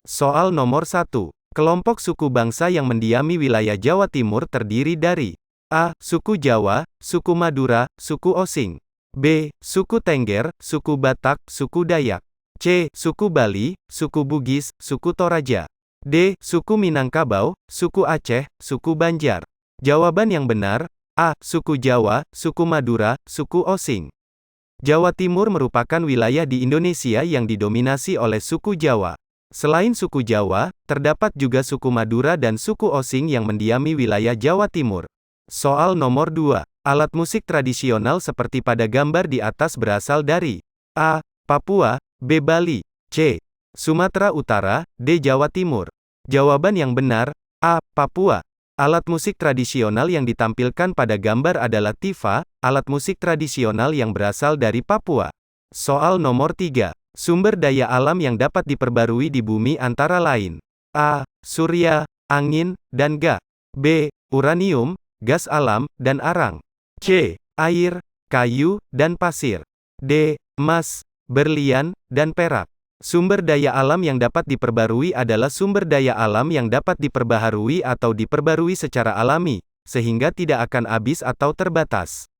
Soal nomor 1. Kelompok suku bangsa yang mendiami wilayah Jawa Timur terdiri dari A. Suku Jawa, suku Madura, suku Osing. B. Suku Tengger, suku Batak, suku Dayak. C. Suku Bali, suku Bugis, suku Toraja. D. Suku Minangkabau, suku Aceh, suku Banjar. Jawaban yang benar, A. Suku Jawa, suku Madura, suku Osing. Jawa Timur merupakan wilayah di Indonesia yang didominasi oleh suku Jawa. Selain suku Jawa, terdapat juga suku Madura dan suku Osing yang mendiami wilayah Jawa Timur. Soal nomor 2. Alat musik tradisional seperti pada gambar di atas berasal dari A. Papua, B. Bali, C. Sumatera Utara, D. Jawa Timur. Jawaban yang benar, A. Papua. Alat musik tradisional yang ditampilkan pada gambar adalah tifa, alat musik tradisional yang berasal dari Papua. Soal nomor 3. Sumber daya alam yang dapat diperbarui di bumi antara lain A. Surya, angin, dan Ga. B. Uranium, gas alam, dan arang. C. Air, kayu, dan pasir. D. Emas, berlian, dan perak. Sumber daya alam yang dapat diperbarui adalah sumber daya alam yang dapat diperbaharui atau diperbarui secara alami, sehingga tidak akan habis atau terbatas.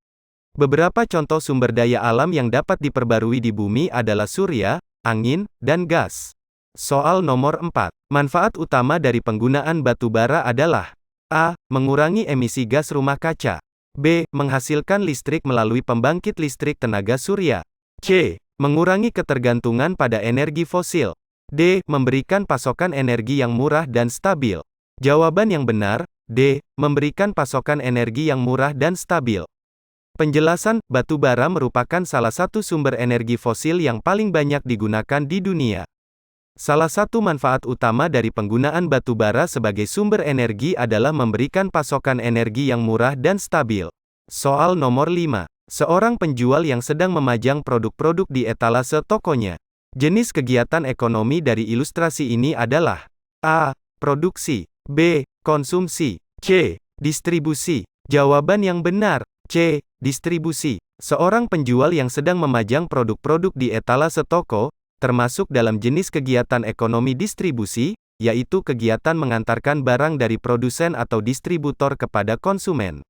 Beberapa contoh sumber daya alam yang dapat diperbarui di bumi adalah surya, angin, dan gas. Soal nomor 4. Manfaat utama dari penggunaan batu bara adalah A. Mengurangi emisi gas rumah kaca. B. Menghasilkan listrik melalui pembangkit listrik tenaga surya. C. Mengurangi ketergantungan pada energi fosil. D. Memberikan pasokan energi yang murah dan stabil. Jawaban yang benar, D. Memberikan pasokan energi yang murah dan stabil. Penjelasan, batu bara merupakan salah satu sumber energi fosil yang paling banyak digunakan di dunia. Salah satu manfaat utama dari penggunaan batu bara sebagai sumber energi adalah memberikan pasokan energi yang murah dan stabil. Soal nomor 5. Seorang penjual yang sedang memajang produk-produk di etalase tokonya. Jenis kegiatan ekonomi dari ilustrasi ini adalah A. Produksi, B. Konsumsi, C. Distribusi. Jawaban yang benar, C. Distribusi. Seorang penjual yang sedang memajang produk-produk di etalase toko, termasuk dalam jenis kegiatan ekonomi distribusi, yaitu kegiatan mengantarkan barang dari produsen atau distributor kepada konsumen.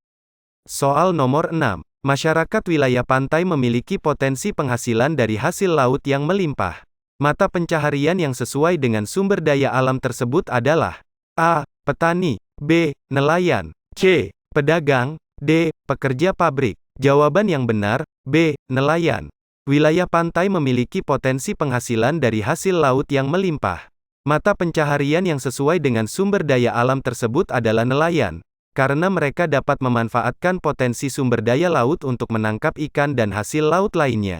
Soal nomor 6. Masyarakat wilayah pantai memiliki potensi penghasilan dari hasil laut yang melimpah. Mata pencaharian yang sesuai dengan sumber daya alam tersebut adalah A. Petani, B. Nelayan, C. Pedagang, D. Pekerja pabrik. Jawaban yang benar, B. Nelayan. Wilayah pantai memiliki potensi penghasilan dari hasil laut yang melimpah. Mata pencaharian yang sesuai dengan sumber daya alam tersebut adalah nelayan, karena mereka dapat memanfaatkan potensi sumber daya laut untuk menangkap ikan dan hasil laut lainnya.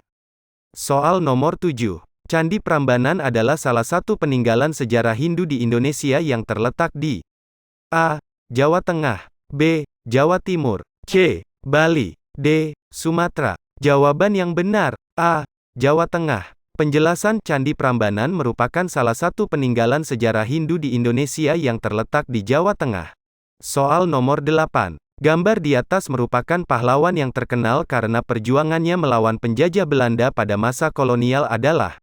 Soal nomor 7. Candi Prambanan adalah salah satu peninggalan sejarah Hindu di Indonesia yang terletak di A. Jawa Tengah, B. Jawa Timur, C. Bali, D. Sumatera. Jawaban yang benar, A. Jawa Tengah. Penjelasan Candi Prambanan merupakan salah satu peninggalan sejarah Hindu di Indonesia yang terletak di Jawa Tengah. Soal nomor 8. Gambar di atas merupakan pahlawan yang terkenal karena perjuangannya melawan penjajah Belanda pada masa kolonial adalah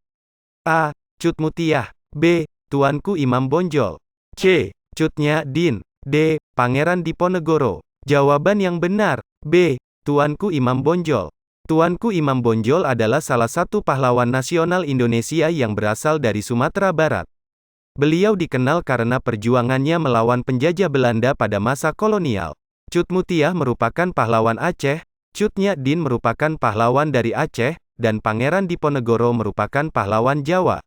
A. Cut Mutiah, B. Tuanku Imam Bonjol, C. Cut Nyak Dien, D. Pangeran Diponegoro. Jawaban yang benar, B. Tuanku Imam Bonjol. Tuanku Imam Bonjol adalah salah satu pahlawan nasional Indonesia yang berasal dari Sumatera Barat. Beliau dikenal karena perjuangannya melawan penjajah Belanda pada masa kolonial. Cut Mutiah merupakan pahlawan Aceh, Cut Nyak Dien merupakan pahlawan dari Aceh, dan Pangeran Diponegoro merupakan pahlawan Jawa.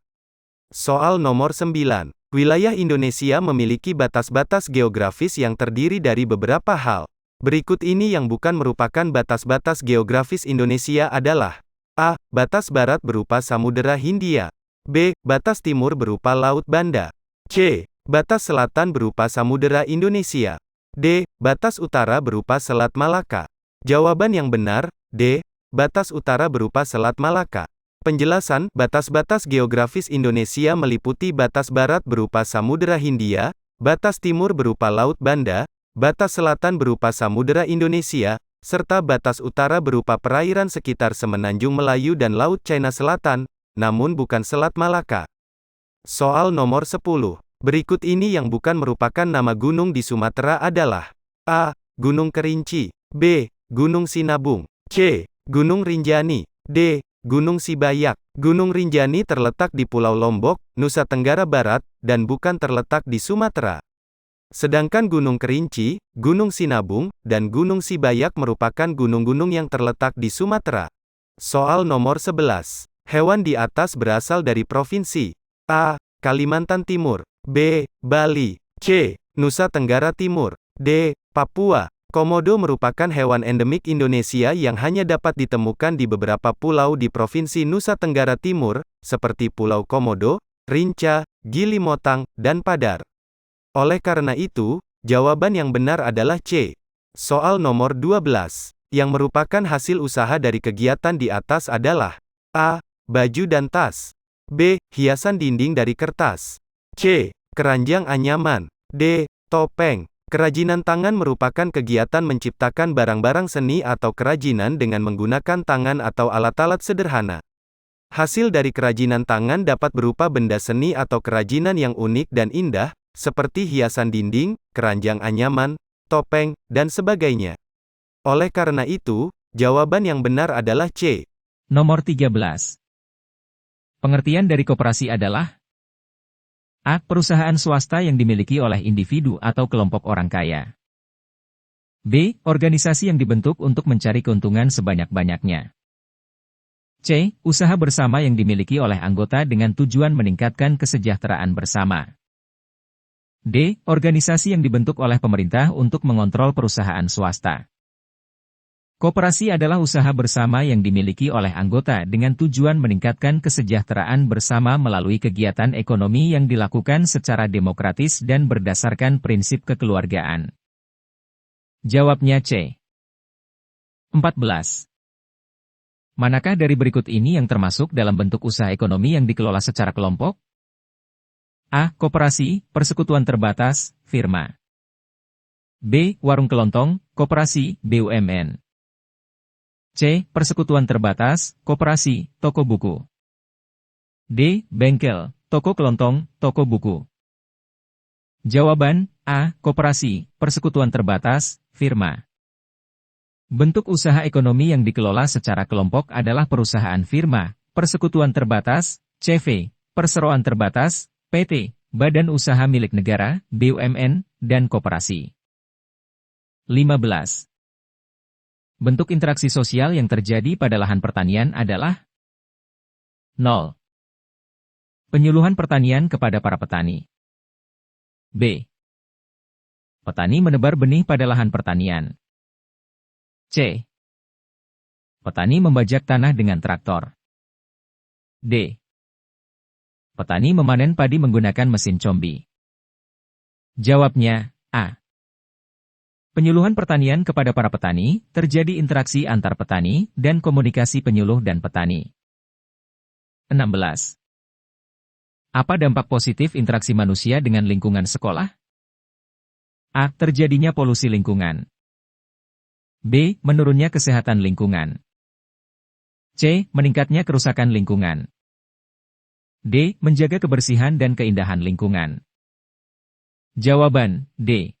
Soal nomor 9. Wilayah Indonesia memiliki batas-batas geografis yang terdiri dari beberapa hal. Berikut ini yang bukan merupakan batas-batas geografis Indonesia adalah A. Batas barat berupa Samudera Hindia, B. Batas timur berupa Laut Banda, C. Batas selatan berupa Samudera Indonesia, D. Batas utara berupa Selat Malaka. Jawaban yang benar, D. Batas utara berupa Selat Malaka. Penjelasan, batas-batas geografis Indonesia meliputi batas barat berupa Samudera Hindia, batas timur berupa Laut Banda, batas selatan berupa Samudera Indonesia, serta batas utara berupa perairan sekitar Semenanjung Melayu dan Laut Cina Selatan, namun bukan Selat Malaka. Soal nomor 10. Berikut ini yang bukan merupakan nama gunung di Sumatera adalah: A. Gunung Kerinci, B. Gunung Sinabung, C. Gunung Rinjani, D. Gunung Sibayak. Gunung Rinjani terletak di Pulau Lombok, Nusa Tenggara Barat, dan bukan terletak di Sumatera. Sedangkan Gunung Kerinci, Gunung Sinabung, dan Gunung Sibayak merupakan gunung-gunung yang terletak di Sumatera. Soal nomor 11. Hewan di atas berasal dari provinsi: A. Kalimantan Timur, B. Bali, C. Nusa Tenggara Timur, D. Papua. Komodo merupakan hewan endemik Indonesia yang hanya dapat ditemukan di beberapa pulau di Provinsi Nusa Tenggara Timur, seperti Pulau Komodo, Rinca, Gili Motang, dan Padar. Oleh karena itu, jawaban yang benar adalah C. Soal nomor 12, yang merupakan hasil usaha dari kegiatan di atas adalah: A. Baju dan tas, B. Hiasan dinding dari kertas, C. Keranjang anyaman, D. Topeng. Kerajinan tangan merupakan kegiatan menciptakan barang-barang seni atau kerajinan dengan menggunakan tangan atau alat-alat sederhana. Hasil dari kerajinan tangan dapat berupa benda seni atau kerajinan yang unik dan indah, seperti hiasan dinding, keranjang anyaman, topeng, dan sebagainya. Oleh karena itu, jawaban yang benar adalah C. Nomor 13. Pengertian dari koperasi adalah: A. Perusahaan swasta yang dimiliki oleh individu atau kelompok orang kaya. B. Organisasi yang dibentuk untuk mencari keuntungan sebanyak-banyaknya. C. Usaha bersama yang dimiliki oleh anggota dengan tujuan meningkatkan kesejahteraan bersama. D. Organisasi yang dibentuk oleh pemerintah untuk mengontrol perusahaan swasta. Koperasi adalah usaha bersama yang dimiliki oleh anggota dengan tujuan meningkatkan kesejahteraan bersama melalui kegiatan ekonomi yang dilakukan secara demokratis dan berdasarkan prinsip kekeluargaan. Jawabnya C. 14. Manakah dari berikut ini yang termasuk dalam bentuk usaha ekonomi yang dikelola secara kelompok? A. Koperasi, persekutuan terbatas, firma. B. Warung kelontong, koperasi, BUMN. C. Persekutuan terbatas, koperasi, toko buku. D. Bengkel, toko kelontong, toko buku. Jawaban A. Koperasi, persekutuan terbatas, firma. Bentuk usaha ekonomi yang dikelola secara kelompok adalah perusahaan firma, persekutuan terbatas, CV, perseroan terbatas, PT, badan usaha milik negara, BUMN, dan koperasi. 15. Bentuk interaksi sosial yang terjadi pada lahan pertanian adalah: 0. Penyuluhan pertanian kepada para petani. B. Petani menebar benih pada lahan pertanian. C. Petani membajak tanah dengan traktor. D. Petani memanen padi menggunakan mesin combi. Jawabnya A. Penyuluhan pertanian kepada para petani, terjadi interaksi antar petani, dan komunikasi penyuluh dan petani. 16. Apa dampak positif interaksi manusia dengan lingkungan sekolah? A. Terjadinya polusi lingkungan. B. Menurunnya kesehatan lingkungan. C. Meningkatnya kerusakan lingkungan. D. Menjaga kebersihan dan keindahan lingkungan. Jawaban D.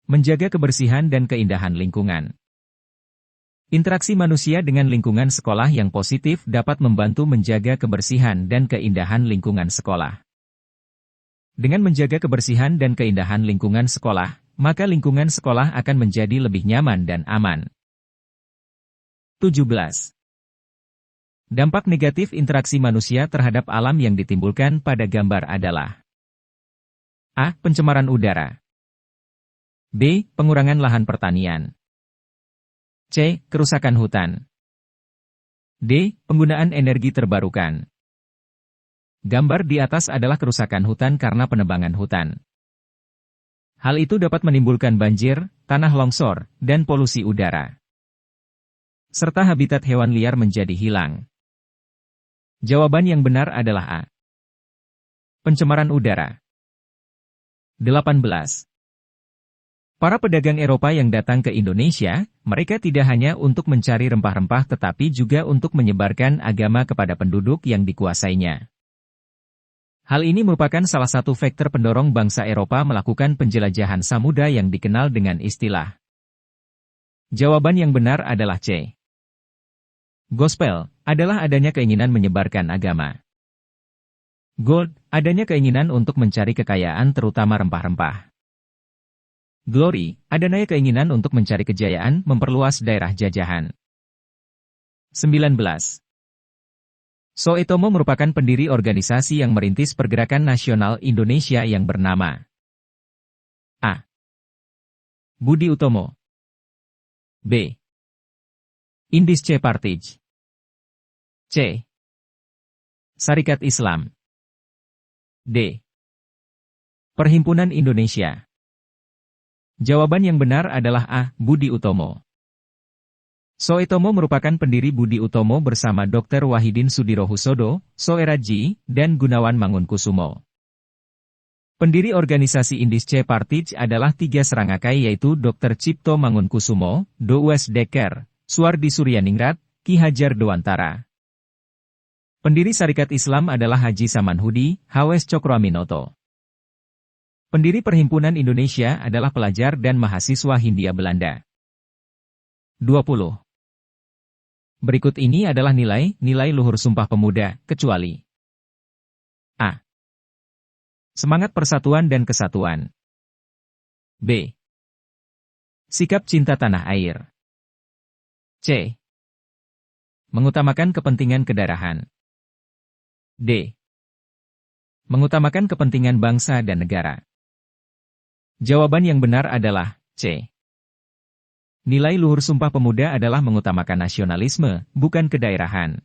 Menjaga kebersihan dan keindahan lingkungan. Interaksi manusia dengan lingkungan sekolah yang positif dapat membantu menjaga kebersihan dan keindahan lingkungan sekolah. Dengan menjaga kebersihan dan keindahan lingkungan sekolah, maka lingkungan sekolah akan menjadi lebih nyaman dan aman. 17. Dampak negatif interaksi manusia terhadap alam yang ditimbulkan pada gambar adalah: A. Pencemaran udara. B. Pengurangan lahan pertanian. C. Kerusakan hutan. D. Penggunaan energi terbarukan. Gambar di atas adalah kerusakan hutan karena penebangan hutan. Hal itu dapat menimbulkan banjir, tanah longsor, dan polusi udara. Serta habitat hewan liar menjadi hilang. Jawaban yang benar adalah A. Pencemaran udara. 18. Para pedagang Eropa yang datang ke Indonesia, mereka tidak hanya untuk mencari rempah-rempah tetapi juga untuk menyebarkan agama kepada penduduk yang dikuasainya. Hal ini merupakan salah satu faktor pendorong bangsa Eropa melakukan penjelajahan samudra yang dikenal dengan istilah. Jawaban yang benar adalah C. Gospel adalah adanya keinginan menyebarkan agama. Gold, adanya keinginan untuk mencari kekayaan terutama rempah-rempah. Glory, adanya keinginan untuk mencari kejayaan memperluas daerah jajahan. 19. Soetomo merupakan pendiri organisasi yang merintis Pergerakan Nasional Indonesia yang bernama A. Budi Utomo, B. Indische Partij, C. Sarekat Islam, D. Perhimpunan Indonesia. Jawaban yang benar adalah A. Budi Utomo. Soetomo merupakan pendiri Budi Utomo bersama Dr. Wahidin Sudirohusodo, Soeradji, dan Gunawan Mangunkusumo. Pendiri organisasi Indische Partij adalah 3 Serangakai yaitu Dr. Cipto Mangunkusumo, Douwes Dekker, Suardi Suryaningrat, Ki Hajar Dewantara. Pendiri Sarekat Islam adalah Haji Samanhudi, Hawes Cokroaminoto. Pendiri Perhimpunan Indonesia adalah pelajar dan mahasiswa Hindia Belanda. 20. Berikut ini adalah nilai luhur Sumpah Pemuda, kecuali A. Semangat persatuan dan kesatuan. B. Sikap cinta tanah air. C. Mengutamakan kepentingan kedaerahan. D. Mengutamakan kepentingan bangsa dan negara. Jawaban yang benar adalah C. Nilai luhur Sumpah Pemuda adalah mengutamakan nasionalisme, bukan kedaerahan.